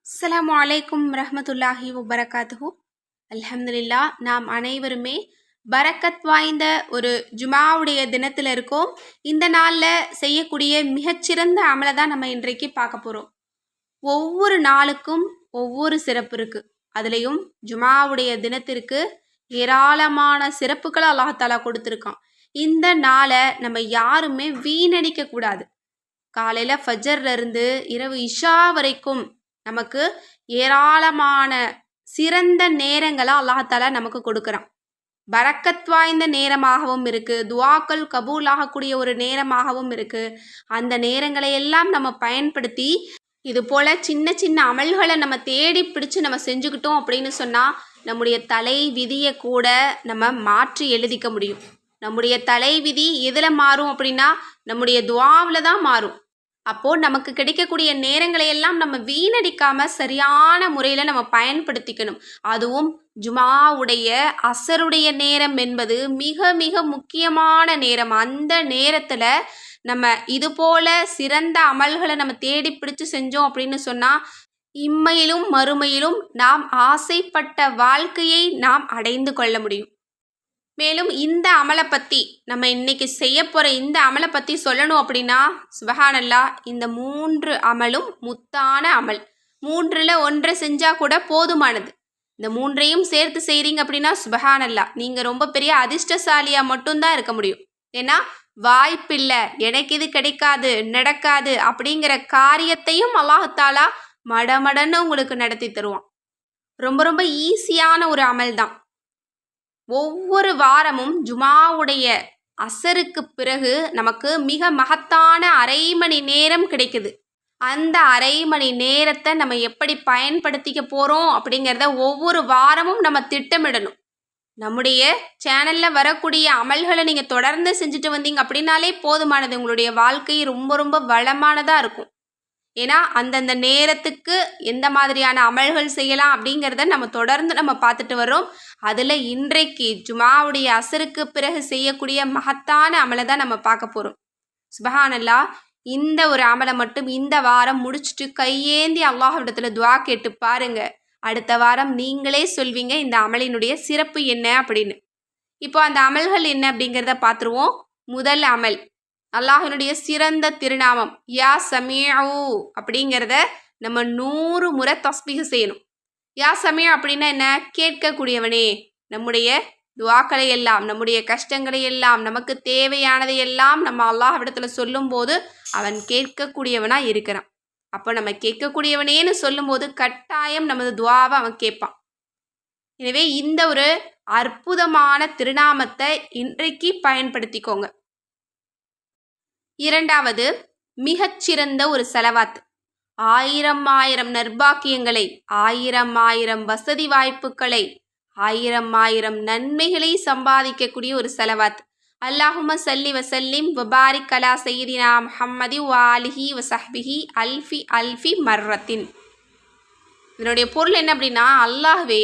அஸ்ஸலாமு அலைக்கும் ரஹ்மத்துல்லாஹி வபரகாத்துஹு. அல்ஹம்துலில்லா, நாம் அனைவருமே பரக்கத் வாய்ந்த ஒரு ஜுமாவுடைய தினத்தில் இருக்கோம். இந்த நாளில் செய்யக்கூடிய மிகச்சிறந்த அமலை தான் நம்ம இன்றைக்கு பார்க்க போகிறோம். ஒவ்வொரு நாளுக்கும் ஒவ்வொரு சிறப்பு இருக்குது. அதுலேயும் ஜுமாவுடைய தினத்திற்கு ஏராளமான சிறப்புகளை அல்லாஹாலா கொடுத்துருக்கான். இந்த நாளை நம்ம யாருமே வீணடிக்க கூடாது. காலையில் ஃபஜர்ல இருந்து இரவு இஷா வரைக்கும் நமக்கு ஏராளமான சிறந்த நேரங்களை அல்லாஹாலா நமக்கு கொடுக்குறான். பரக்கத் வாய்ந்த நேரமாகவும் இருக்குது, துவாக்கள் கபூல் ஆகக்கூடிய ஒரு நேரமாகவும் இருக்குது. அந்த நேரங்களை எல்லாம் நம்ம பயன்படுத்தி இது போல் சின்ன சின்ன அமல்களை நம்ம தேடி பிடிச்சு நம்ம செஞ்சுக்கிட்டோம் அப்படின்னு சொன்னால் நம்முடைய தலை விதியை கூட நம்ம மாற்றி எழுதிக்க முடியும். நம்முடைய தலை விதி எதில் மாறும் அப்படின்னா நம்முடைய துவாவில் தான் மாறும். அப்போது நமக்கு கிடைக்கக்கூடிய நேரங்களை எல்லாம் நம்ம வீணடிக்காமல் சரியான முறையில் நம்ம பயன்படுத்திக்கணும். அதுவும் ஜுமாவுடைய அசருடைய நேரம் என்பது மிக மிக முக்கியமான நேரம். அந்த நேரத்தில் நம்ம இது போல சிறந்த அமல்களை நம்ம தேடி பிடிச்சு செஞ்சோம் அப்படின்னு சொன்னால் இம்மையிலும் மறுமையிலும் நாம் ஆசைப்பட்ட வாழ்க்கையை நாம் அடைந்து கொள்ள முடியும். மேலும் இந்த அமலை பற்றி நம்ம இன்னைக்கு செய்ய போகிற இந்த அமலை பற்றி சொல்லணும் அப்படின்னா சுபஹானல்லா, இந்த 3 அமலும் முத்தான அமல். 3ல் 1 செஞ்சால் கூட போதுமானது. இந்த 3ஐயும் சேர்த்து செய்கிறீங்க அப்படின்னா சுபஹானல்லா, நீங்கள் ரொம்ப பெரிய அதிர்ஷ்டசாலியாக மட்டும்தான் இருக்க முடியும். ஏன்னா வாய்ப்பில்லை, எனக்கு இது கிடைக்காது, நடக்காது அப்படிங்கிற காரியத்தையும் அல்லாஹாலா மடமடன்னு உங்களுக்கு நடத்தி தருவான். ரொம்ப ரொம்ப ஈஸியான ஒரு அமல் தான். ஒவ்வொரு வாரமும் ஜுமாவுடைய அசருக்கு பிறகு நமக்கு மிக மகத்தான அரை மணி நேரம் கிடைக்குது. அந்த அரை மணி நேரத்தை நம்ம எப்படி பயன்படுத்திக்க போகிறோம் அப்படிங்கிறத ஒவ்வொரு வாரமும் நம்ம திட்டமிடணும். நம்முடைய சேனலில் வரக்கூடிய அமல்களை நீங்கள் தொடர்ந்து செஞ்சுட்டு வந்தீங்க அப்படின்னாலே போதுமானது. உங்களுடைய வாழ்க்கை ரொம்ப ரொம்ப வளமானதாக இருக்கும். ஏன்னா அந்தந்த நேரத்துக்கு எந்த மாதிரியான அமல்கள் செய்யலாம் அப்படிங்கிறத நம்ம தொடர்ந்து நம்ம பார்த்துட்டு வரோம். அதில் இன்றைக்கு ஜுமாவுடைய அசருக்கு பிறகு செய்யக்கூடிய மகத்தான அமலை தான் நம்ம பார்க்க போகிறோம். சுபஹானல்லா, இந்த ஒரு அமலை மட்டும் இந்த வாரம் முடிச்சுட்டு கையேந்தி அல்லாஹ்விடத்தில் துவா கேட்டு பாருங்க. அடுத்த வாரம் நீங்களே சொல்வீங்க இந்த அமலினுடைய சிறப்பு என்ன அப்படின்னு. இப்போ அந்த அமல்கள் என்ன அப்படிங்கிறத பார்த்துருவோம். முதல் அமல், அல்லாஹினுடைய சிறந்த திருநாமம் யா சமீஉ அப்படிங்கிறத நம்ம 100 முறை தஸ்பீஹ் செய்யணும். யா சமீஉ அப்படின்னா என்ன? கேட்கக்கூடியவனே. நம்முடைய துவாக்களை எல்லாம், நம்முடைய கஷ்டங்களை எல்லாம், நமக்கு தேவையானதை எல்லாம் நம்ம அல்லாஹ்விடத்தில் சொல்லும்போது அவன் கேட்கக்கூடியவனாக இருக்கிறான். அப்போ நம்ம கேட்கக்கூடியவனேன்னு சொல்லும்போது கட்டாயம் நமது துவாவை அவன் கேட்பான். எனவே இந்த ஒரு அற்புதமான திருநாமத்தை இன்றைக்கு பயன்படுத்திக்கோங்க. இரண்டாவது, மிகச்சிறந்த ஒரு செலவாத். 1000 நற்பாக்கியங்களை, 1000 வசதி வாய்ப்புகளை, 1000 நன்மைகளை சம்பாதிக்கக்கூடிய ஒரு செலவாத். அல்லாஹும்ம சல்லி வசல்லிம் வபாரிக் அலா சையிதினா முஹம்மதி வாலிஹி வசஹ்பிஹி அல்ஃபி அல்ஃபி மர்ரத்தின். இதனுடைய பொருள் என்ன அப்படின்னா, அல்லாஹ்வே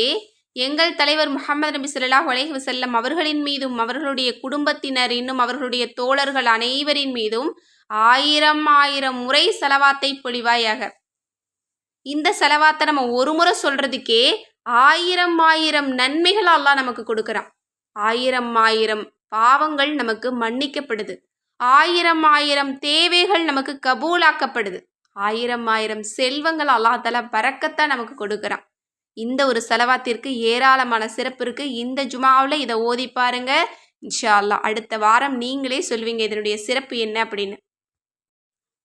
எங்கள் தலைவர் முஹம்மது நபி ஸல்லல்லாஹு அலைஹி வஸல்லம் அவர்களின் மீதும் அவர்களுடைய குடும்பத்தினர் இன்னும் அவர்களுடைய தோழர்கள் அனைவரின் மீதும் 1000 முறை செலவாத்தை பொழிவாயாக. இந்த செலவாத்தை நம்ம ஒரு முறை சொல்றதுக்கே 1000 நன்மைகள் அல்லாஹ் நமக்கு கொடுக்குறான். 1000 பாவங்கள் நமக்கு மன்னிக்கப்படுது. 1000 தேவைகள் நமக்கு கபூலாக்கப்படுது. 1000 செல்வங்கள் அல்லாஹ் தஆலா பரக்கத்தா நமக்கு கொடுக்குறான். இந்த ஒரு செலவாத்திற்கு ஏராளமான சிறப்பு இருக்குது. இந்த ஜுமாவில் இதை ஓதி பாருங்க. இன்ஷா அல்லாஹ் அடுத்த வாரம் நீங்களே சொல்வீங்க இதனுடைய சிறப்பு என்ன அப்படின்னு.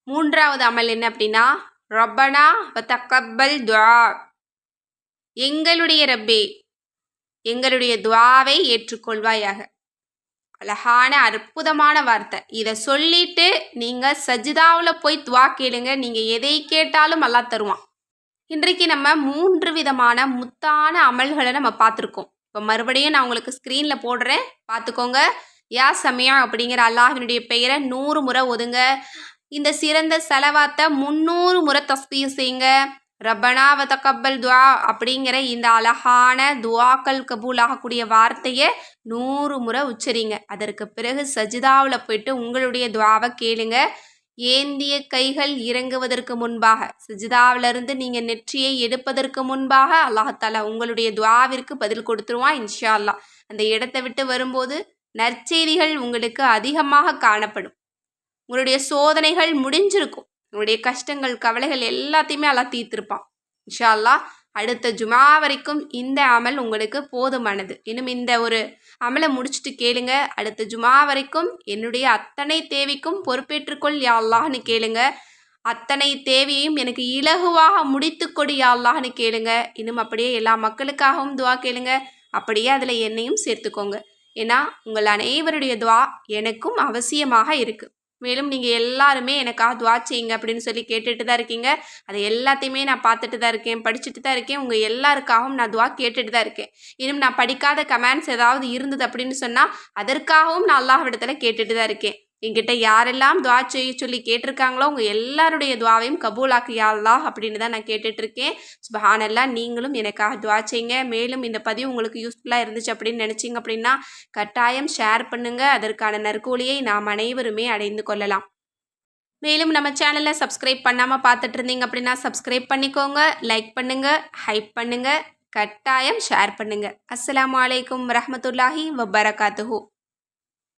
மூன்றாவது அமல் என்ன அப்படின்னா, ரப்பனா வதக்கப்பல் துஆ. எங்களுடைய ரப்பே, எங்களுடைய துஆவை ஏற்றுக்கொள்வாயாக. அழகான அற்புதமான வார்த்தை. இதை சொல்லிட்டு நீங்கள் சஜிதாவில் போய் துஆ கேளுங்க. நீங்கள் எதை கேட்டாலும் அல்லாஹ் தருவான். இன்றைக்கு நம்ம 3 விதமான முத்தான அமல்களை நம்ம பார்த்துருக்கோம். இப்போ மறுபடியும் நான் உங்களுக்கு ஸ்க்ரீனில் போடுறேன், பார்த்துக்கோங்க. யா சமீஉ அப்படிங்கிற அல்லாஹ்வினுடைய பெயரை 100 முறை ஓதுங்க. இந்த சிறந்த செலவாத்தை 300 முறை தஸ்பீஹ் செய்யுங்க. ரப்பனா வதக்கப்பல் துஆ அப்படிங்கிற இந்த அழகான துஆக்கள் கபூல் ஆகக்கூடிய வார்த்தையை 100 முறை உச்சரிங்க. அதற்கு பிறகு சஜிதாவில் போயிட்டு உங்களுடைய துஆவை கேளுங்க. ஏந்திய கைகள் இறங்குவதற்கு முன்பாக, சஜிதாவிலிருந்து நீங்கள் நெற்றியை எடுப்பதற்கு முன்பாக அல்லாஹாலா உங்களுடைய துஆவிற்கு பதில் கொடுத்துருவான் இன்ஷா அல்லாஹ். அந்த இடத்தை விட்டு வரும்போது நற்செய்திகள் உங்களுக்கு அதிகமாக காணப்படும். உங்களுடைய சோதனைகள் முடிஞ்சிருக்கும். உங்களுடைய கஷ்டங்கள் கவலைகள் எல்லாத்தையுமே அல்லாஹ் தீர்த்திருப்பான் இன்ஷா அல்லாஹ். அடுத்த ஜுமா வரைக்கும் இந்த அமல் உங்களுக்கு போதுமானது. இன்னும் இந்த ஒரு அமலை முடிச்சுட்டு கேளுங்க. அடுத்த ஜுமா வரைக்கும் என்னுடைய அத்தனை தேவைக்கும் பொறுப்பேற்றுக்கொள் யா அல்லாஹ்னு கேளுங்க. அத்தனை தேவையும் எனக்கு இலகுவாக முடித்து கொடு யா அல்லாஹ்னு கேளுங்க. இன்னும் அப்படியே எல்லா மக்களுக்காகவும் துவா கேளுங்க. அப்படியே அதில் என்னையும் சேர்த்துக்கோங்க. ஏன்னா உங்கள் அனைவருடைய துவா எனக்கும் அவசியமாக இருக்குது. மேலும் நீங்கள் எல்லாருமே எனக்காக துவா செய்யுங்க அப்படின்னு சொல்லி கேட்டுட்டு தான் இருக்கீங்க. அதை எல்லாத்தையுமே நான் பார்த்துட்டு தான் இருக்கேன், படிச்சுட்டு தான் இருக்கேன். உங்கள் எல்லாருக்காகவும் நான் துவா கேட்டுட்டு தான் இருக்கேன். இன்னும் நான் படிக்காத கமெண்ட்ஸ் ஏதாவது இருந்தது அப்படின்னு சொன்னால் அதற்காகவும் நான் அல்லாஹ்விடத்தில் கேட்டுட்டு தான் இருக்கேன். என்கிட்ட யாரெல்லாம் துவா செய்ய சொல்லி கேட்டிருக்காங்களோ உங்கள் எல்லாருடைய துவாவையும் கபூலாக்கு யா அல்லாஹ் அப்படின்னு தான் நான் கேட்டுட்ருக்கேன். சுப்ஹானல்லாஹ். நீங்களும் எனக்காக துவா செய்யுங்க. மேலும் இந்த பதிவு உங்களுக்கு யூஸ்ஃபுல்லாக இருந்துச்சு அப்படின்னு நினச்சிங்க அப்படின்னா கட்டாயம் ஷேர் பண்ணுங்கள். அதற்கான நற்கூலியை நாம் அனைவருமே அடைந்து கொள்ளலாம். மேலும் நம்ம சேனலை சப்ஸ்கிரைப் பண்ணாமல் பார்த்துட்டு இருந்தீங்க அப்படின்னா சப்ஸ்கிரைப் பண்ணிக்கோங்க, லைக் பண்ணுங்கள், ஹைப் பண்ணுங்கள், கட்டாயம் ஷேர் பண்ணுங்கள். அஸ்ஸலாமு அலைக்கும் வரஹ்மத்துல்லாஹி வபரகாத்துஹு.